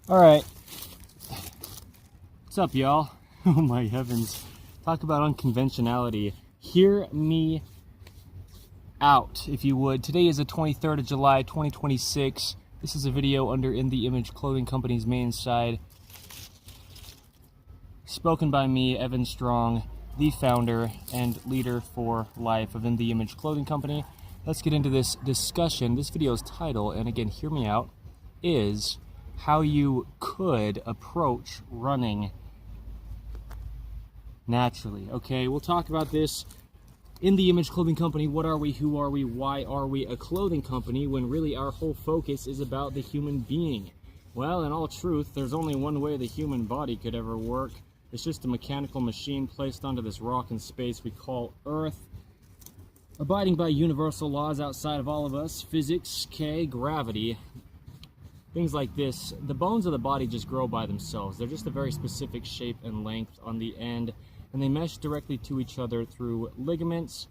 All right. What's up, y'all? Oh my heavens. Talk about unconventionality. Hear me out, if you would. Today is the 23rd of July, 2026. This is a video under In The Image Clothing Company's main side. Spoken by me, Evan Strong, the founder and leader for life of In The Image Clothing Company. Let's get into this discussion. This video's title, and again, hear me out, is how you could approach running naturally. Okay, we'll talk about this. In The Image Clothing Company, what are we, who are we, why are we a clothing company when really our whole focus is about the human being? Well, in all truth, there's only one way the human body could ever work. It's just a mechanical machine placed onto this rock in space we call Earth, abiding by universal laws outside of all of us, physics, gravity, things like this. The bones of the body just grow by themselves. They're just a very specific shape and length on the end, and they mesh directly to each other through ligaments,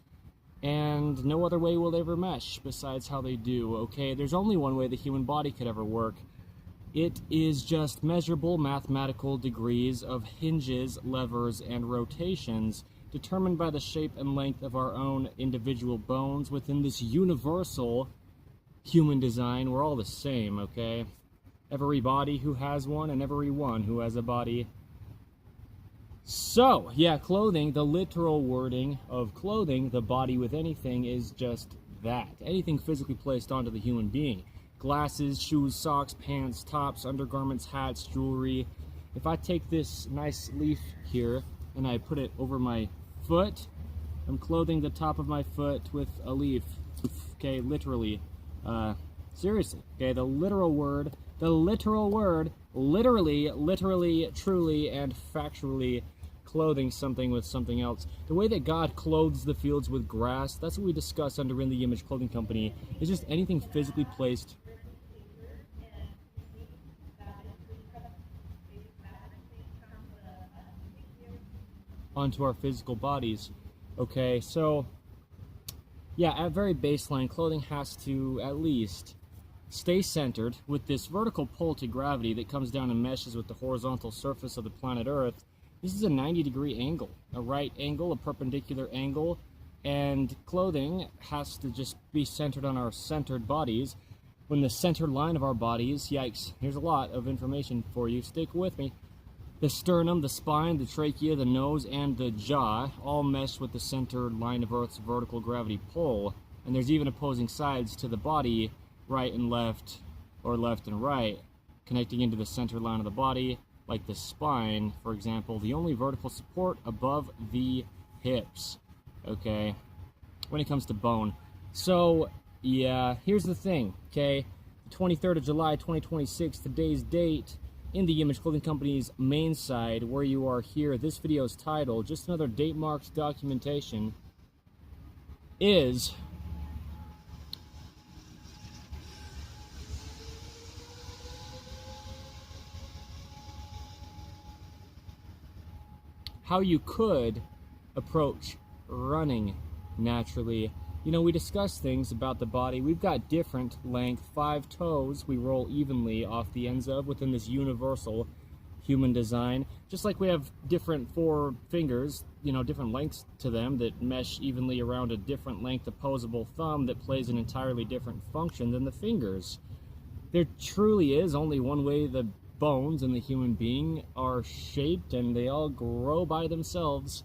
and no other way will they ever mesh besides how they do, okay? There's only one way the human body could ever work. It is just measurable mathematical degrees of hinges, levers, and rotations determined by the shape and length of our own individual bones within this universal human design. We're all the same, okay? Every body who has one and everyone who has a body. So, yeah, clothing, the literal wording of clothing, the body with anything, is just that. Anything physically placed onto the human being. Glasses, shoes, socks, pants, tops, undergarments, hats, jewelry. If I take this nice leaf here and I put it over my foot, I'm clothing the top of my foot with a leaf, okay, literally, seriously, okay, the literal word, literally, truly, and factually clothing something with something else. The way that God clothes the fields with grass, that's what we discuss under In The Image Clothing Company. It's just anything physically placed onto our physical bodies. Okay, so yeah, at very baseline, clothing has to at least stay centered with this vertical pull to gravity that comes down and meshes with the horizontal surface of the planet Earth. This is a 90-degree angle, a right angle, a perpendicular angle, and clothing has to just be centered on our centered bodies. When the center line of our bodies, yikes, here's a lot of information for you, stick with me. The sternum, the spine, the trachea, the nose, and the jaw all mesh with the center line of Earth's vertical gravity pull. And there's even opposing sides to the body, right and left, or left and right, connecting into the center line of the body, like the spine, for example, the only vertical support above the hips, okay, when it comes to bone. So, yeah, here's the thing, okay, 23rd of July, 2026, today's date, In The Image Clothing Company's main side, where you are here, this video's title, just another date-marked documentation, is how you could approach running naturally. You know, we discuss things about the body. We've got different length, 5 toes we roll evenly off the ends of within this universal human design. Just like we have different 4 fingers, you know, different lengths to them that mesh evenly around a different length opposable thumb that plays an entirely different function than the fingers. There truly is only one way the bones in the human being are shaped, and they all grow by themselves.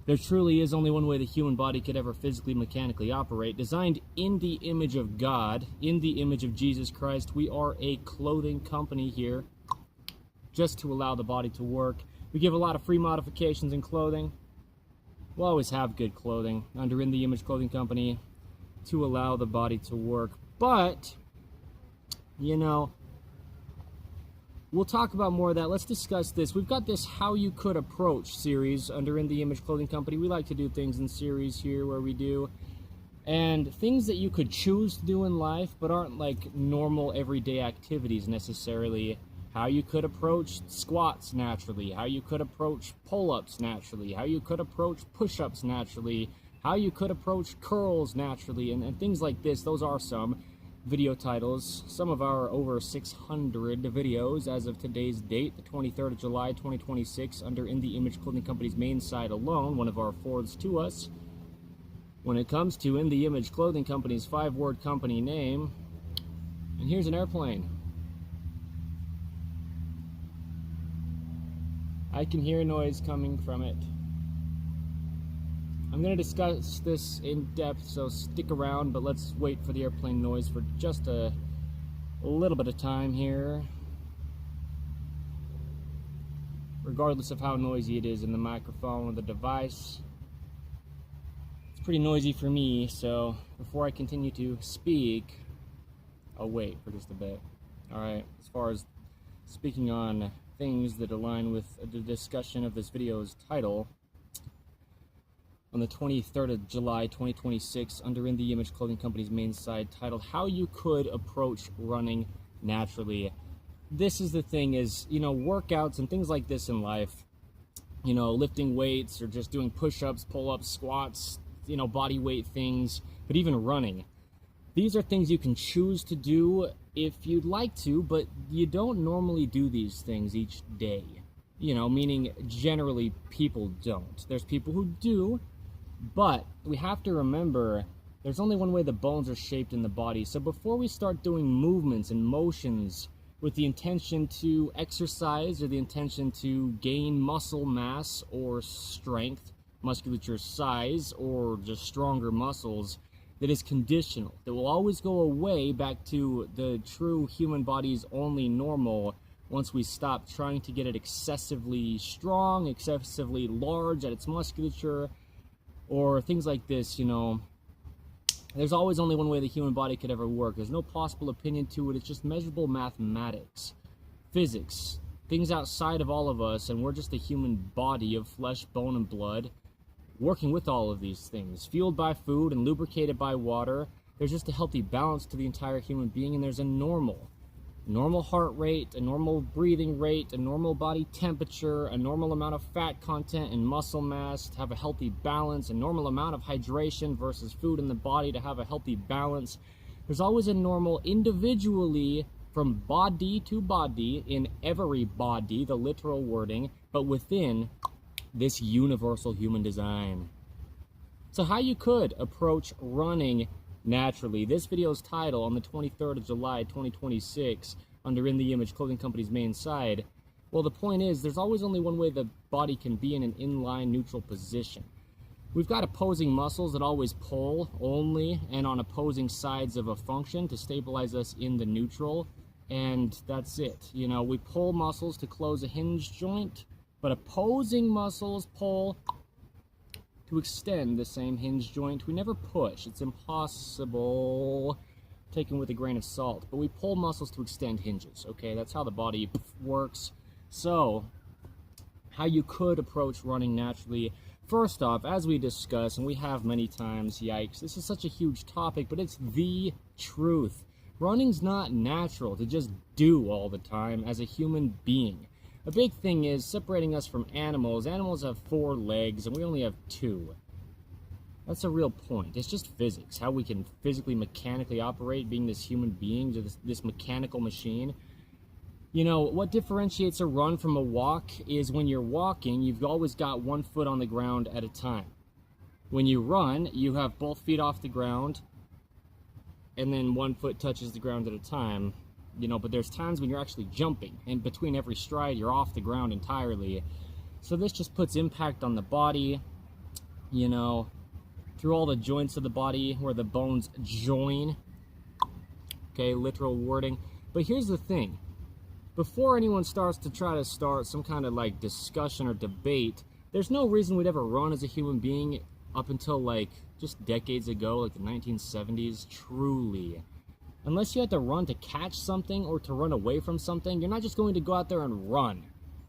There truly is only one way the human body could ever physically, mechanically operate. Designed in the image of God, in the image of Jesus Christ, we are a clothing company here, just to allow the body to work. We give a lot of free modifications in clothing. We'll always have good clothing under In The Image Clothing Company to allow the body to work. But, you know, we'll talk about more of that. Let's discuss this. We've got this How You Could Approach series under In The Image Clothing Company. We like to do things in series here where we do. And things that you could choose to do in life but aren't like normal everyday activities necessarily. How you could approach squats naturally. How you could approach pull-ups naturally. How you could approach push-ups naturally. How you could approach curls naturally. And things like this. Those are some. video titles. Some of our over 600 videos as of today's date, the 23rd of July 2026, under In The Image Clothing Company's main site alone, one of our fourths to us. When it comes to In The Image Clothing Company's 5-word company name, and here's an airplane. I can hear noise coming from it. I'm going to discuss this in depth, so stick around, but let's wait for the airplane noise for just a little bit of time here. Regardless of how noisy it is in the microphone or the device, it's pretty noisy for me, so before I continue to speak, I'll wait for just a bit. Alright, as far as speaking on things that align with the discussion of this video's title, on the 23rd of July 2026, under In The Image Clothing Company's main site, titled How You Could Approach Running Naturally. This is the thing is, workouts and things like this in life, lifting weights or just doing push-ups, pull-ups, squats, body weight things, but even running. These are things you can choose to do if you'd like to, but you don't normally do these things each day. Meaning generally people don't. There's people who do, but we have to remember there's only one way the bones are shaped in the body. So before we start doing movements and motions with the intention to exercise or the intention to gain muscle mass or strength, musculature size, or just stronger muscles, that is conditional, that will always go away back to the true human body's only normal once we stop trying to get it excessively strong, excessively large at its musculature, or things like this. There's always only one way the human body could ever work. There's no possible opinion to it. It's just measurable mathematics, physics, things outside of all of us, and we're just a human body of flesh, bone, and blood, working with all of these things, fueled by food and lubricated by water. There's just a healthy balance to the entire human being, and there's a normal heart rate, a normal breathing rate, a normal body temperature, a normal amount of fat content and muscle mass to have a healthy balance, a normal amount of hydration versus food in the body to have a healthy balance. There's always a normal individually from body to body in every body, the literal wording, but within this universal human design. So how you could approach running naturally. This video's title on the 23rd of July 2026 under In The Image Clothing Company's main site, well, the point is there's always only one way the body can be in an inline neutral position. We've got opposing muscles that always pull only and on opposing sides of a function to stabilize us in the neutral, and that's it. We pull muscles to close a hinge joint, but opposing muscles pull to extend the same hinge joint. We never push. It's impossible, taken with a grain of salt. But we pull muscles to extend hinges, okay? That's how the body works. So, how you could approach running naturally. First off, as we discussed, and we have many times, yikes, this is such a huge topic, but it's the truth. Running's not natural to just do all the time as a human being. A big thing is separating us from animals. Animals have 4 legs and we only have 2. That's a real point. It's just physics, how we can physically, mechanically operate being this human being, this mechanical machine. What differentiates a run from a walk is when you're walking, you've always got 1 foot on the ground at a time. When you run, you have both feet off the ground and then 1 foot touches the ground at a time. But there's times when you're actually jumping, and between every stride, you're off the ground entirely. So this just puts impact on the body, through all the joints of the body where the bones join. Okay, literal wording. But here's the thing. Before anyone starts to try to start some kind of discussion or debate, there's no reason we'd ever run as a human being up until just decades ago, the 1970s, truly. Unless you had to run to catch something or to run away from something, you're not just going to go out there and run.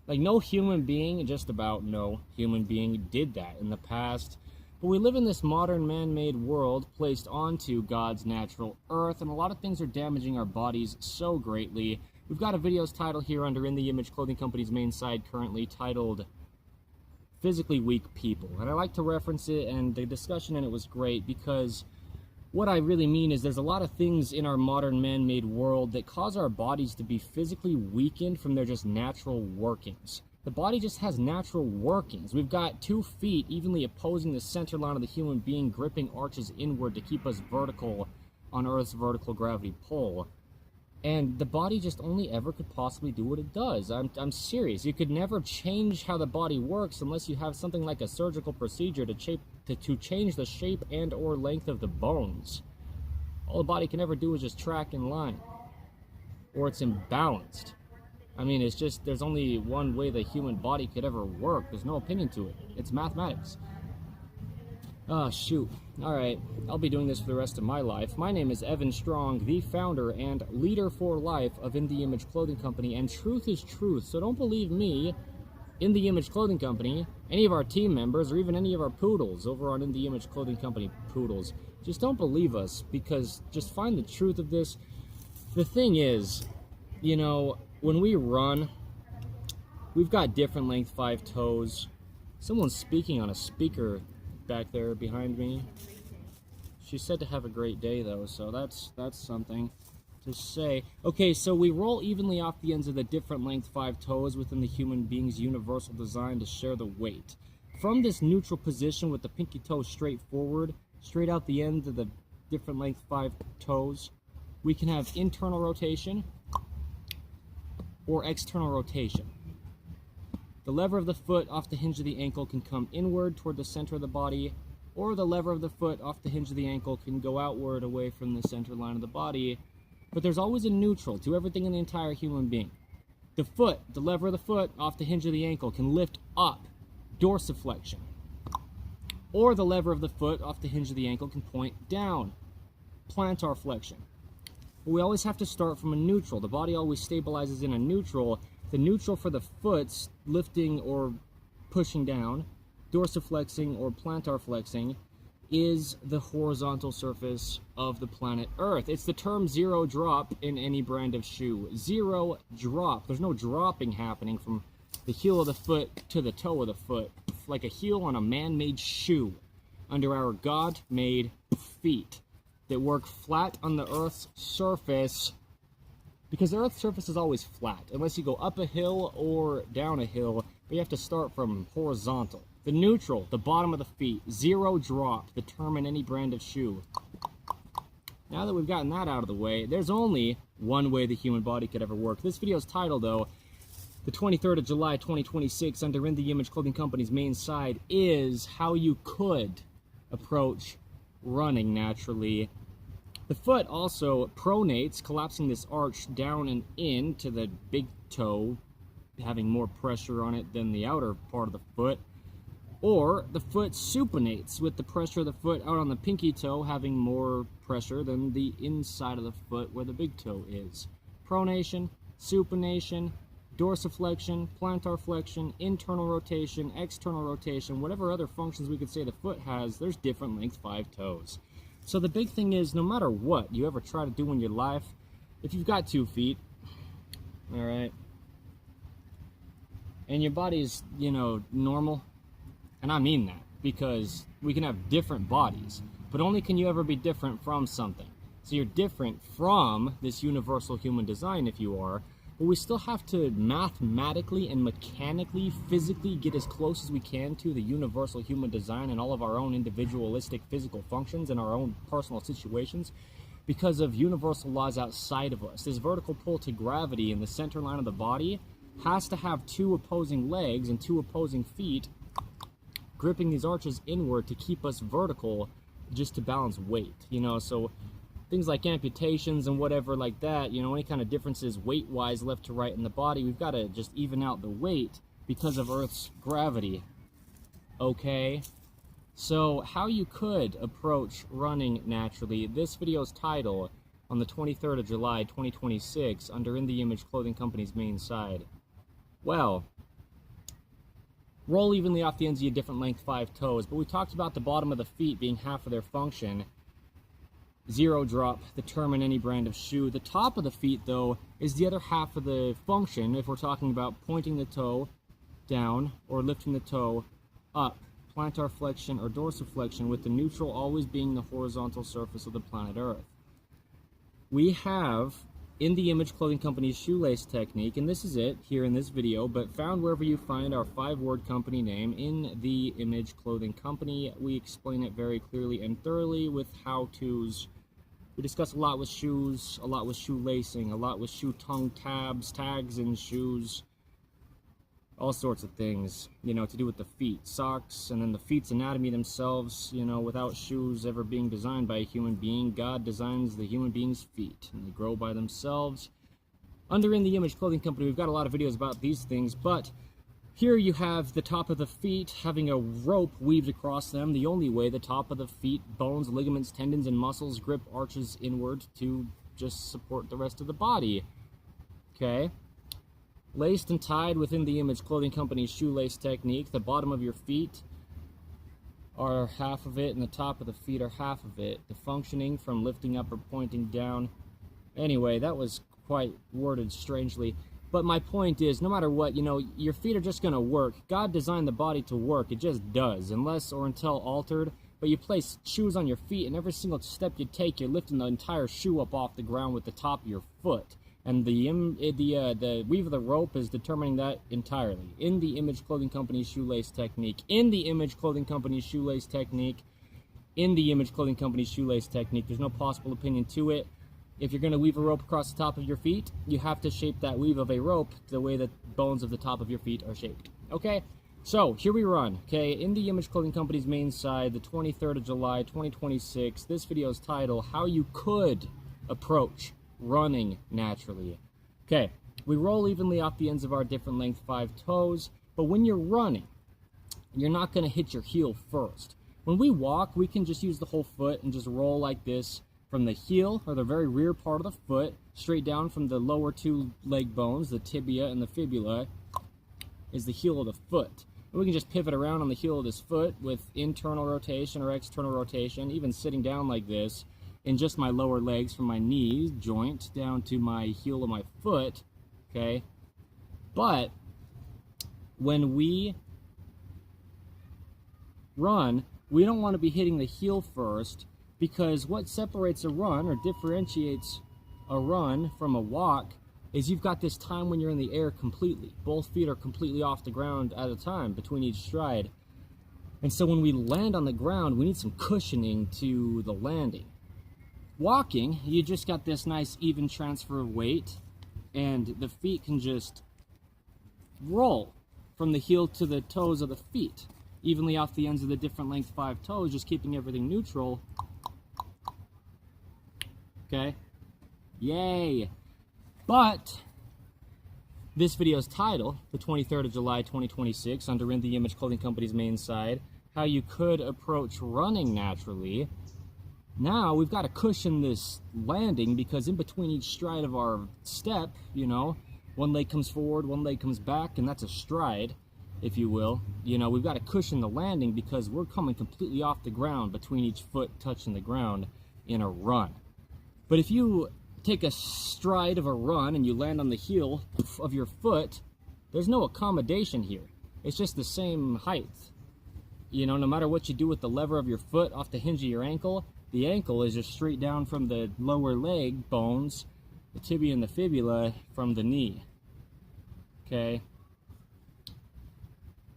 No human being, just about no human being, did that in the past. But we live in this modern man-made world placed onto God's natural earth, and a lot of things are damaging our bodies so greatly. We've got a video's title here under In The Image Clothing Company's main site currently titled Physically Weak People. And I like to reference it, and the discussion in it was great because what I really mean is there's a lot of things in our modern man-made world that cause our bodies to be physically weakened from their just natural workings. The body just has natural workings. We've got 2 feet evenly opposing the center line of the human being, gripping arches inward to keep us vertical on Earth's vertical gravity pull. And the body just only ever could possibly do what it does. I'm serious. You could never change how the body works unless you have something like a surgical procedure to change the shape and or length of the bones. All the body can ever do is just track in line. Or it's imbalanced. I mean, it's just, there's only one way the human body could ever work. There's no opinion to it. It's mathematics. Oh, shoot. Alright, I'll be doing this for the rest of my life. My name is Evan Strong, the founder and leader for life of In The Image Clothing Company, and truth is truth, so don't believe me, In The Image Clothing Company, any of our team members, or even any of our poodles over on In The Image Clothing Company poodles. Just don't believe us, because just find the truth of this. The thing is, you know, when we run, we've got different length 5 toes. Someone's speaking on a speaker back there behind me. She said to have a great day though, so that's something to say. Okay, so we roll evenly off the ends of the different length 5 toes within the human being's universal design to share the weight. From this neutral position with the pinky toe straight forward, straight out the end of the different length 5 toes, we can have internal rotation or external rotation. The lever of the foot off the hinge of the ankle can come inward toward the center of the body, or the lever of the foot off the hinge of the ankle can go outward away from the center line of the body. But there's always a neutral to everything in the entire human being. The foot, the lever of the foot off the hinge of the ankle can lift up, dorsiflexion. Or the lever of the foot off the hinge of the ankle can point down, plantar flexion. But we always have to start from a neutral. The body always stabilizes in a neutral. The neutral for the foot's lifting or pushing down, dorsiflexing or plantar flexing, is the horizontal surface of the planet Earth. It's the term zero drop in any brand of shoe. Zero drop. There's no dropping happening from the heel of the foot to the toe of the foot, like a heel on a man-made shoe under our God-made feet that work flat on the Earth's surface, because the Earth's surface is always flat, unless you go up a hill or down a hill, but you have to start from horizontal. The neutral, the bottom of the feet, zero drop, the term in any brand of shoe. Now that we've gotten that out of the way, there's only one way the human body could ever work. This video's title, though, the 23rd of July, 2026, under In The Image Clothing Company's main side, is how you could approach running naturally. The foot also pronates, collapsing this arch down and in to the big toe, having more pressure on it than the outer part of the foot. Or the foot supinates, with the pressure of the foot out on the pinky toe having more pressure than the inside of the foot where the big toe is. Pronation, supination, dorsiflexion, plantar flexion, internal rotation, external rotation, whatever other functions we could say the foot has, there's different length 5 toes. So the big thing is, no matter what you ever try to do in your life, if you've got 2 feet, alright, and your body's, you know, normal, and I mean that, because we can have different bodies, but only can you ever be different from something. So you're different from this universal human design if you are, but we still have to mathematically and mechanically, physically get as close as we can to the universal human design and all of our own individualistic physical functions and our own personal situations because of universal laws outside of us. This vertical pull to gravity in the center line of the body has to have 2 opposing legs and 2 opposing feet gripping these arches inward to keep us vertical, just to balance weight, you know. So things like amputations and whatever like that, you know, any kind of differences weight-wise left to right in the body, we've got to just even out the weight because of Earth's gravity. Okay? So how you could approach running naturally, this video's title on the 23rd of July, 2026, under In The Image Clothing Company's main side. Well, roll evenly off the ends of your different length 5 toes, but we talked about the bottom of the feet being half of their function. Zero drop, the term in any brand of shoe. The top of the feet, though, is the other half of the function if we're talking about pointing the toe down or lifting the toe up, plantar flexion, or dorsiflexion, with the neutral always being the horizontal surface of the planet Earth. We have In the Image Clothing Company's shoelace technique, and this is it here in this video, but found wherever you find our 5-word company name, In the Image Clothing Company. We explain it very clearly and thoroughly with how-tos. We discuss a lot with shoes, a lot with shoelacing, a lot with shoe tongue tabs, tags in shoes, all sorts of things, you know, to do with the feet, socks, and then the feet's anatomy themselves. You know, without shoes ever being designed by a human being, God designs the human being's feet, and they grow by themselves. Under In the Image Clothing Company, we've got a lot of videos about these things, but here you have the top of the feet having a rope weaved across them. The only way the top of the feet, bones, ligaments, tendons, and muscles grip arches inward to just support the rest of the body. Okay? Laced and tied within the Image Clothing Company's shoelace technique, the bottom of your feet are half of it and the top of the feet are half of it. The functioning from lifting up or pointing down. Anyway, that was quite worded strangely. But my point is, no matter what, you know, your feet are just going to work. God designed the body to work. It just does, unless or until altered. But you place shoes on your feet, and every single step you take, you're lifting the entire shoe up off the ground with the top of your foot. And the weave of the rope is determining that entirely. In the Image Clothing Company's shoelace technique. In the Image Clothing Company's shoelace technique. In the Image Clothing Company's shoelace technique. There's no possible opinion to it. If you're going to weave a rope across the top of your feet, you have to shape that weave of a rope the way the bones of the top of your feet are shaped. Okay? So, here we run. Okay? In the Image Clothing Company's main side, the 23rd of July, 2026. This video's title, How You Could Approach Running Naturally. Okay, we roll evenly off the ends of our different length 5 toes, but when you're running, you're not going to hit your heel first. When we walk, we can just use the whole foot and just roll like this from the heel, or the very rear part of the foot, straight down from the lower 2 leg bones, the tibia and the fibula, is the heel of the foot. And we can just pivot around on the heel of this foot with internal rotation or external rotation, even sitting down like this, in just my lower legs from my knee joint down to my heel of my foot, okay? But when we run, we don't want to be hitting the heel first, because what separates a run or differentiates a run from a walk is you've got this time when you're in the air completely. Both feet are completely off the ground at a time between each stride. And so when we land on the ground, we need some cushioning to the landing. Walking, you just got this nice even transfer of weight, and the feet can just roll from the heel to the toes of the feet, evenly off the ends of the different length 5 toes, just keeping everything neutral. Okay? Yay! But this video's title, the 23rd of July, 2026, under In the Image Clothing Company's main side, How You Could Approach Running Naturally. Now, we've got to cushion this landing, because in between each stride of our step, you know, one leg comes forward, one leg comes back, and that's a stride, if you will. You know, we've got to cushion the landing because we're coming completely off the ground between each foot touching the ground in a run. But if you take a stride of a run and you land on the heel of your foot, there's no accommodation here. It's just the same height. You know, no matter what you do with the lever of your foot off the hinge of your ankle, the ankle is just straight down from the lower leg bones, the tibia and the fibula from the knee. Okay?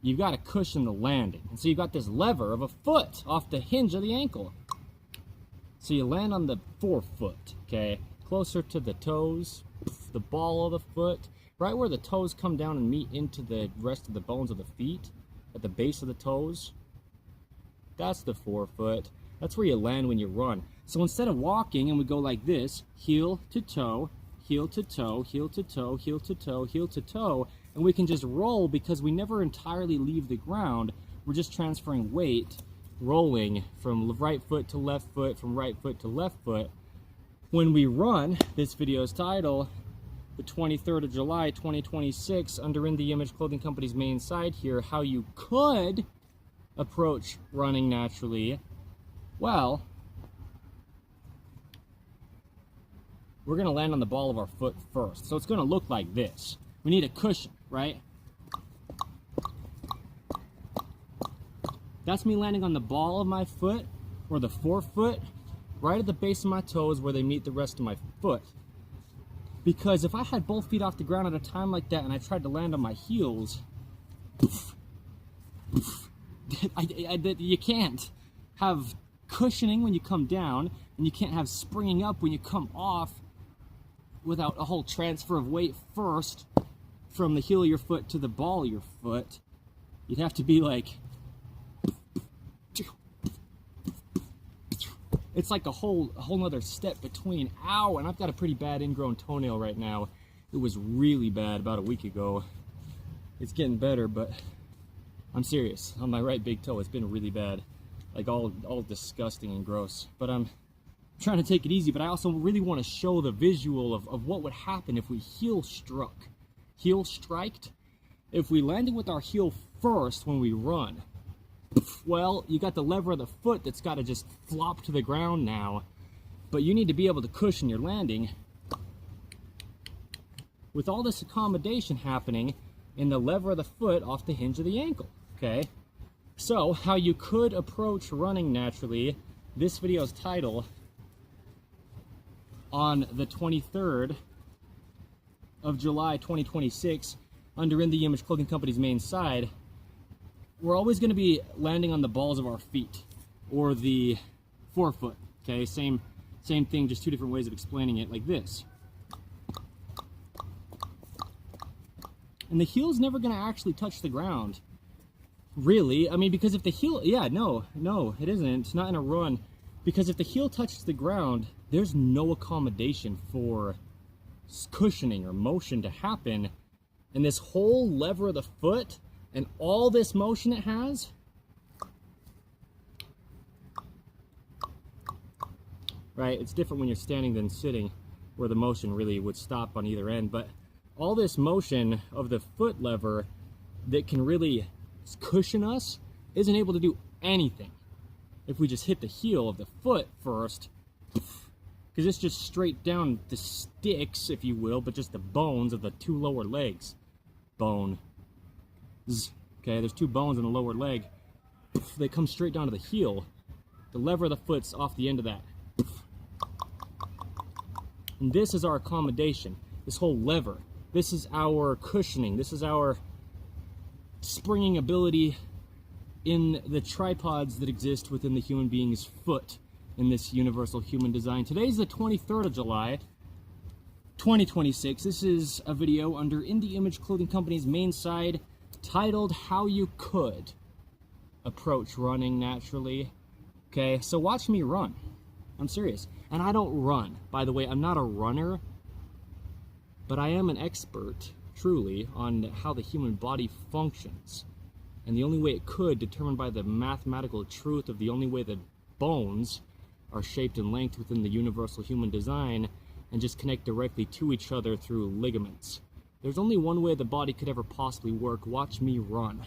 You've got to cushion the landing. And so you've got this lever of a foot off the hinge of the ankle. So you land on the forefoot, okay? Closer to the toes, the ball of the foot, right where the toes come down and meet into the rest of the bones of the feet, at the base of the toes. That's the forefoot. That's where you land when you run. So instead of walking and we go like this, heel to toe, heel to toe, heel to toe, heel to toe, heel to toe, and we can just roll because we never entirely leave the ground. We're just transferring weight, rolling from right foot to left foot, from right foot to left foot. When we run, this video's title, the 23rd of July, 2026, under In the Image Clothing Company's main site here, How You Could Approach Running Naturally. Well, we're going to land on the ball of our foot first. So it's going to look like this. We need a cushion, right? That's me landing on the ball of my foot, or the forefoot, right at the base of my toes where they meet the rest of my foot. Because if I had both feet off the ground at a time like that and I tried to land on my heels, you can't have cushioning when you come down, and you can't have springing up when you come off without a whole transfer of weight first from the heel of your foot to the ball of your foot. You'd have to be like, it's like a whole nother step between. Ow, and I've got a pretty bad ingrown toenail right now. It was really bad about a week ago. It's getting better, but I'm serious. On my right big toe, it's been really bad. Like all disgusting and gross. But I'm trying to take it easy, but I also really want to show the visual of what would happen if we heel striked. If we landed with our heel first when we run, well, you got the lever of the foot that's got to just flop to the ground now, but you need to be able to cushion your landing. With all this accommodation happening in the lever of the foot off the hinge of the ankle, okay? So, how you could approach running naturally, this video's title, on the 23rd of July 2026, under In The Image Clothing Company's main side, we're always going to be landing on the balls of our feet, or the forefoot, okay? Same thing, just two different ways of explaining it, like this. And the heel's never going to actually touch the ground, really. I mean, because if the heel, yeah, no, it isn't, not in a run. Because if the heel touches the ground, there's no accommodation for cushioning or motion to happen. And this whole lever of the foot and all this motion it has, right? It's different when you're standing than sitting, where the motion really would stop on either end. But all this motion of the foot lever that can really cushion us isn't able to do anything if we just hit the heel of the foot first, because it's just straight down the sticks, if you will, but just the bones of the two lower legs. Bone. Okay, there's two bones in the lower leg. They come straight down to the heel. The lever of the foot's off the end of that. And this is our accommodation. This whole lever. This is our cushioning. This is our springing ability in the tripods that exist within the human being's foot in this universal human design. Today's the 23rd of July, 2026. This is a video under In The Image Clothing Company's main side, titled How You Could Approach Running Naturally. Okay, so watch me run. I'm serious. And I don't run. By the way, I'm not a runner, but I am an expert, truly, on how the human body functions. And the only way it could, determined by the mathematical truth of the only way that bones are shaped and length within the universal human design, and just connect directly to each other through ligaments. There's only one way the body could ever possibly work. Watch me run.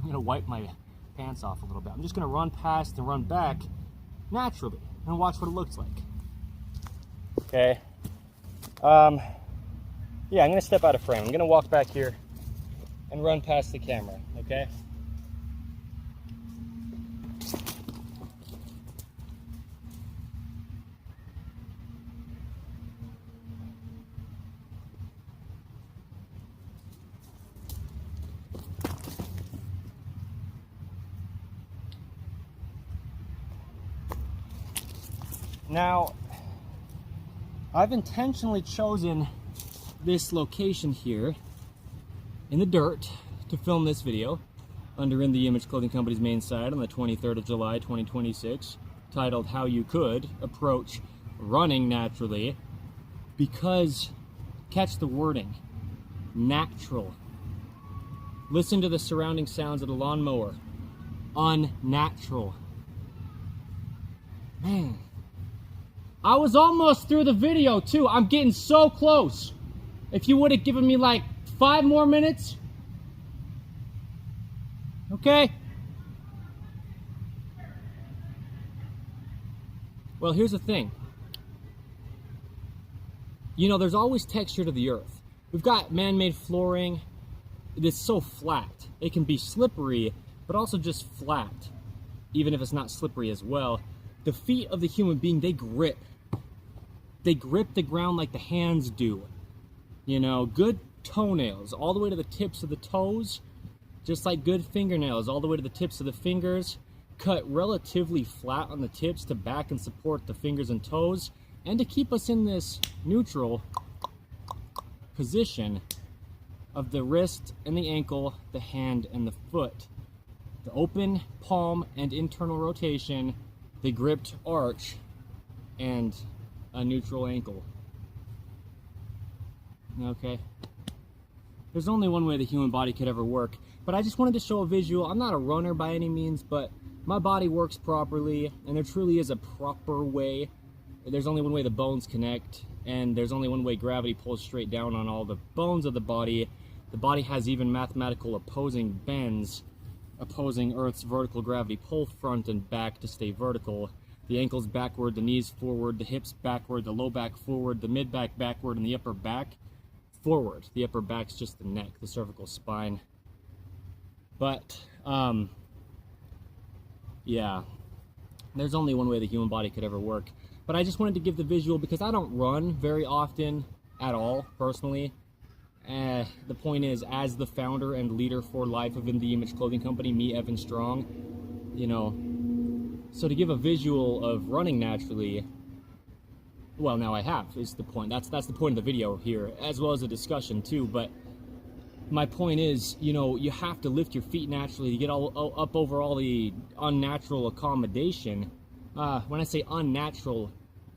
I'm gonna wipe my pants off a little bit. I'm just gonna run past and run back naturally and watch what it looks like. Okay. Yeah, I'm gonna step out of frame. I'm gonna walk back here and run past the camera, okay? Now, I've intentionally chosen this location here in the dirt to film this video under In The Image Clothing Company's main side on the 23rd of July 2026, titled How You Could Approach Running Naturally, because, catch the wording, natural. Listen to the surrounding sounds of the lawnmower. Unnatural. Man, I was almost through the video too. I'm getting so close. If you would have given me like 5 more minutes. Okay? Well, here's the thing. You know, there's always texture to the earth. We've got man-made flooring. it's so flat. It can be slippery, but also just flat, even if it's not slippery as well. The feet of the human being, they grip. They grip the ground like the hands do. You know, good toenails all the way to the tips of the toes, just like good fingernails all the way to the tips of the fingers, cut relatively flat on the tips to back and support the fingers and toes, and to keep us in this neutral position of the wrist and the ankle, the hand and the foot. The open palm and internal rotation, the gripped arch, and a neutral ankle. Okay. There's only one way the human body could ever work, but I just wanted to show a visual. I'm not a runner by any means, but my body works properly, and there truly is a proper way. There's only one way the bones connect, and there's only one way gravity pulls straight down on all the bones of the body. The body has even mathematical opposing bends, opposing Earth's vertical gravity pull front and back to stay vertical. The ankles backward, the knees forward, the hips backward, the low back forward, the mid back backward, and the upper back forward. The upper back's just the neck, the cervical spine. But, yeah, there's only one way the human body could ever work. But I just wanted to give the visual because I don't run very often at all, personally. The point is, as the founder and leader for life of In The Image Clothing Company, me, Evan Strong, you know, so to give a visual of running naturally, well, now I have, is the point. That's the point of the video here, as well as a discussion too. But my point is, you know, you have to lift your feet naturally to get all up over all the unnatural accommodation. When I say unnatural,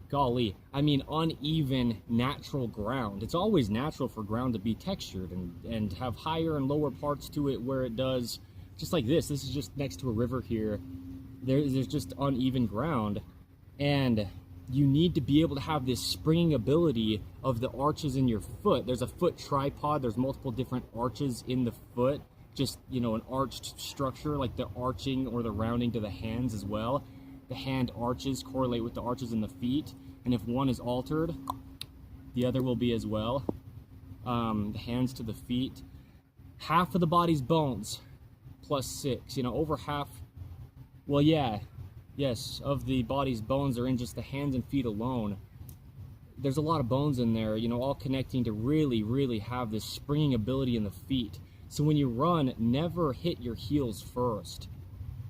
golly, I mean uneven natural ground. It's always natural for ground to be textured and have higher and lower parts to it where it does, just like this. This is just next to a river here. There's just uneven ground, and you need to be able to have this springing ability of the arches in your foot. There's a foot tripod. There's multiple different arches in the foot, just, you know, an arched structure, like the arching or the rounding to the hands as well. The hand arches correlate with the arches in the feet, and if one is altered, the other will be as well. The hands to the feet. Half of the body's bones, plus 6, you know, over half. Well, yeah, yes, of the body's bones are in just the hands and feet alone. There's a lot of bones in there, you know, all connecting to really, really have this springing ability in the feet. So when you run, never hit your heels first.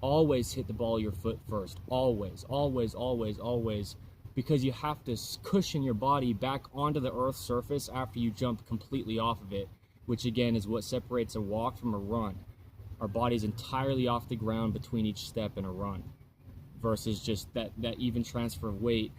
Always hit the ball of your foot first. Always, always, always, always. Because you have to cushion your body back onto the Earth's surface after you jump completely off of it, which again is what separates a walk from a run. Our body's entirely off the ground between each step in a run, versus just that even transfer of weight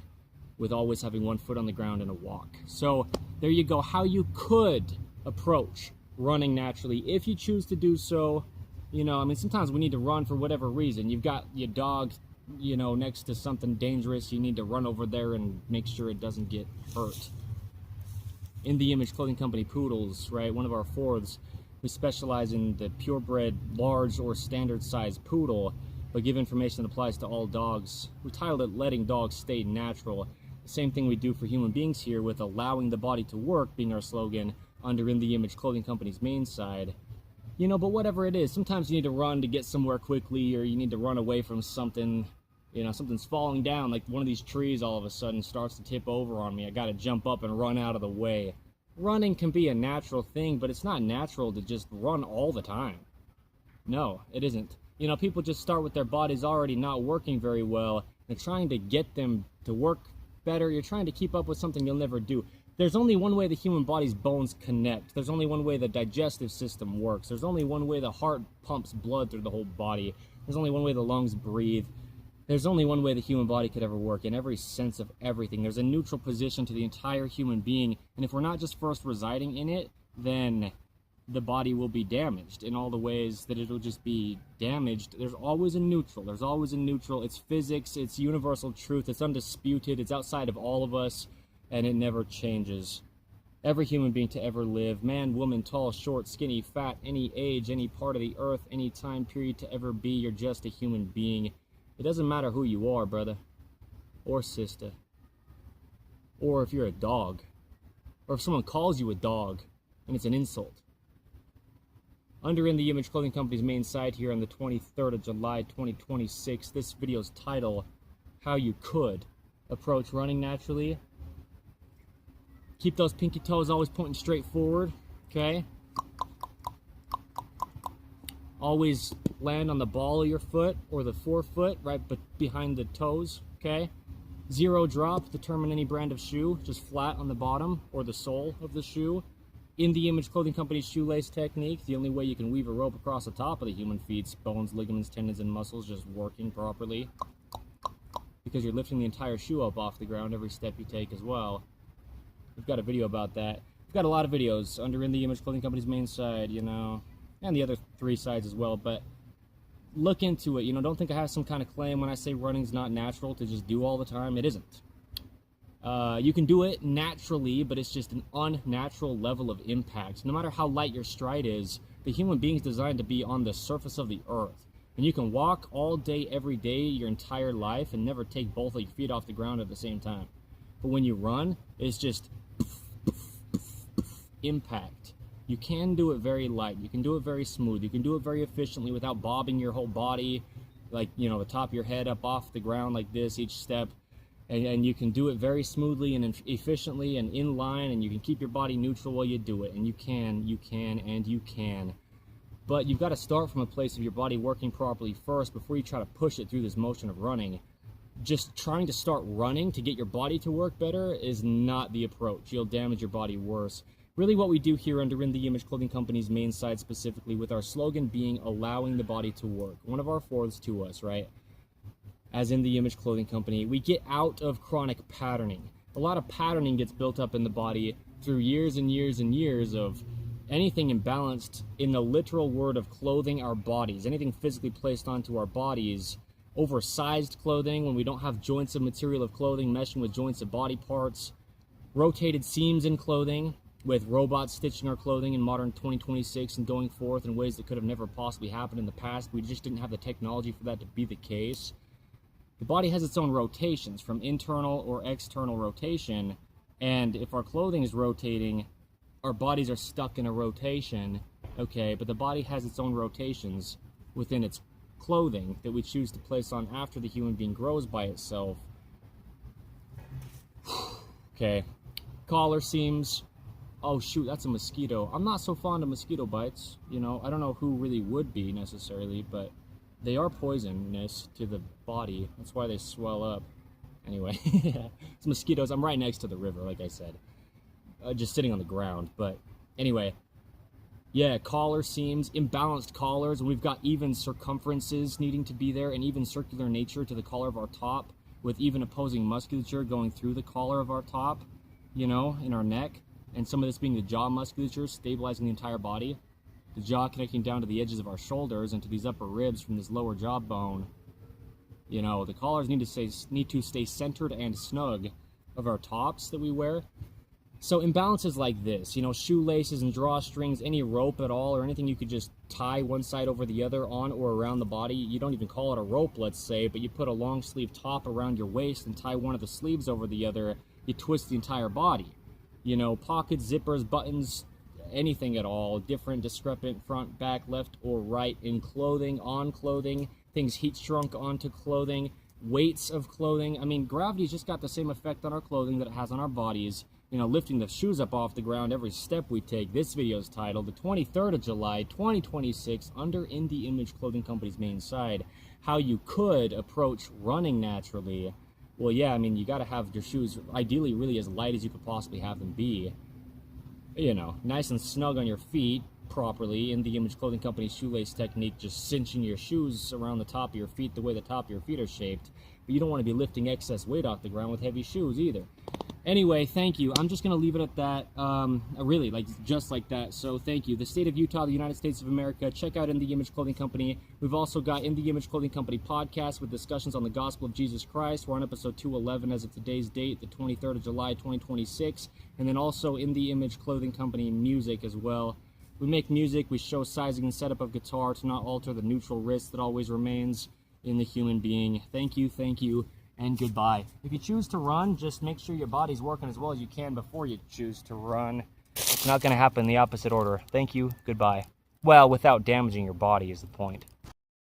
with always having one foot on the ground in a walk. So there you go, how you could approach running naturally if you choose to do so. You know, I mean, sometimes we need to run for whatever reason. You've got your dog, you know, next to something dangerous. You need to run over there and make sure it doesn't get hurt. In the Image Clothing Company poodles, right, one of our fourths, we specialize in the purebred large or standard size poodle, but give information that applies to all dogs. We titled it Letting Dogs Stay Natural. The same thing we do for human beings here, with allowing the body to work being our slogan under In the Image Clothing Company's main side. You know, but whatever it is, sometimes you need to run to get somewhere quickly, or you need to run away from something. You know, something's falling down, like one of these trees all of a sudden starts to tip over on me. I gotta jump up and run out of the way. Running can be a natural thing, but it's not natural to just run all the time. No, it isn't. You know, people just start with their bodies already not working very well, and trying to get them to work better. You're trying to keep up with something you'll never do. There's only one way the human body's bones connect. There's only one way the digestive system works. There's only one way the heart pumps blood through the whole body. There's only one way the lungs breathe. There's only one way the human body could ever work, in every sense of everything. There's a neutral position to the entire human being, and if we're not just first residing in it, then the body will be damaged in all the ways that it'll just be damaged. There's always a neutral. There's always a neutral. It's physics. It's universal truth. It's undisputed. It's outside of all of us, and it never changes. Every human being to ever live, man, woman, tall, short, skinny, fat, any age, any part of the earth, any time period to ever be, you're just a human being. It doesn't matter who you are, brother, or sister, or if you're a dog, or if someone calls you a dog and it's an insult. Under In The Image Clothing Company's main site here on the 23rd of July, 2026. This video's title, How You Could Approach Running Naturally. Keep those pinky toes always pointing straight forward, okay? Always land on the ball of your foot or the forefoot right behind the toes, okay? Zero drop, determine any brand of shoe, just flat on the bottom or the sole of the shoe. In the Image Clothing Company's shoelace technique, the only way you can weave a rope across the top of the human feet's bones, ligaments, tendons, and muscles just working properly, because you're lifting the entire shoe up off the ground every step you take as well. We've got a video about that. We've got a lot of videos under In the Image Clothing Company's main site, you know, and the other 3 sites as well, but look into it. You know, don't think I have some kind of claim when I say running's not natural to just do all the time. It isn't. You can do it naturally, but it's just an unnatural level of impact. No matter how light your stride is, the human being's designed to be on the surface of the earth. And you can walk all day, every day, your entire life, and never take both of your feet off the ground at the same time. But when you run, it's just impact. You can do it very light. You can do it very smooth. You can do it very efficiently without bobbing your whole body, like, you know, the top of your head up off the ground like this each step. And you can do it very smoothly and efficiently and in line, and you can keep your body neutral while you do it. And you can. But you've got to start from a place of your body working properly first before you try to push it through this motion of running. Just trying to start running to get your body to work better is not the approach. You'll damage your body worse. Really what we do here under In the Image Clothing Company's main site specifically, with our slogan being allowing the body to work. One of our fourths to us, right? As In the Image Clothing Company, we get out of chronic patterning. A lot of patterning gets built up in the body through years and years and years of anything imbalanced in the literal word of clothing our bodies, anything physically placed onto our bodies, oversized clothing when we don't have joints of material of clothing meshing with joints of body parts, rotated seams in clothing, with robots stitching our clothing in modern 2026 and going forth in ways that could have never possibly happened in the past. We just didn't have the technology for that to be the case. The body has its own rotations, from internal or external rotation, and if our clothing is rotating, our bodies are stuck in a rotation, okay, but the body has its own rotations within its clothing that we choose to place on after the human being grows by itself. Okay, collar seams. Oh shoot, that's a mosquito. I'm not so fond of mosquito bites, you know. I don't know who really would be necessarily, but they are poisonous to the body. That's why they swell up. Anyway, it's mosquitoes. I'm right next to the river, like I said. Just sitting on the ground. But anyway, yeah, collar seams, imbalanced collars. We've got even circumferences needing to be there, and even circular nature to the collar of our top, with even opposing musculature going through the collar of our top, you know, in our neck. And some of this being the jaw musculature, stabilizing the entire body. The jaw connecting down to the edges of our shoulders and to these upper ribs from this lower jawbone. You know, the collars need to stay centered and snug of our tops that we wear. So imbalances like this, you know, shoelaces and drawstrings, any rope at all, or anything you could just tie one side over the other on or around the body. You don't even call it a rope, let's say, but you put a long sleeve top around your waist and tie one of the sleeves over the other. You twist the entire body. You know, pockets, zippers, buttons, anything at all, different, discrepant, front, back, left, or right in clothing, on clothing, things heat shrunk onto clothing, weights of clothing. I mean, gravity's just got the same effect on our clothing that it has on our bodies. You know, lifting the shoes up off the ground every step we take. This video is titled, the 23rd of July, 2026, under In the Image Clothing Company's main site, How You Could Approach Running Naturally. Well, yeah, I mean, you got to have your shoes ideally really as light as you could possibly have them be. You know, nice and snug on your feet properly. In the Image Clothing Company's shoelace technique, just cinching your shoes around the top of your feet the way the top of your feet are shaped. But you don't want to be lifting excess weight off the ground with heavy shoes either. Anyway, thank you. I'm just going to leave it at that. Really, like, just like that. So, thank you. The state of Utah, the United States of America. Check out In the Image Clothing Company. We've also got In the Image Clothing Company podcast with discussions on the gospel of Jesus Christ. We're on episode 211 as of today's date, the 23rd of July, 2026. And then also In the Image Clothing Company music as well. We make music. We show sizing and setup of guitar to not alter the neutral wrist that always remains in the human being. Thank you, and goodbye. If you choose to run, just make sure your body's working as well as you can before you choose to run. It's not going to happen in the opposite order. Thank you, goodbye. Well, without damaging your body is the point.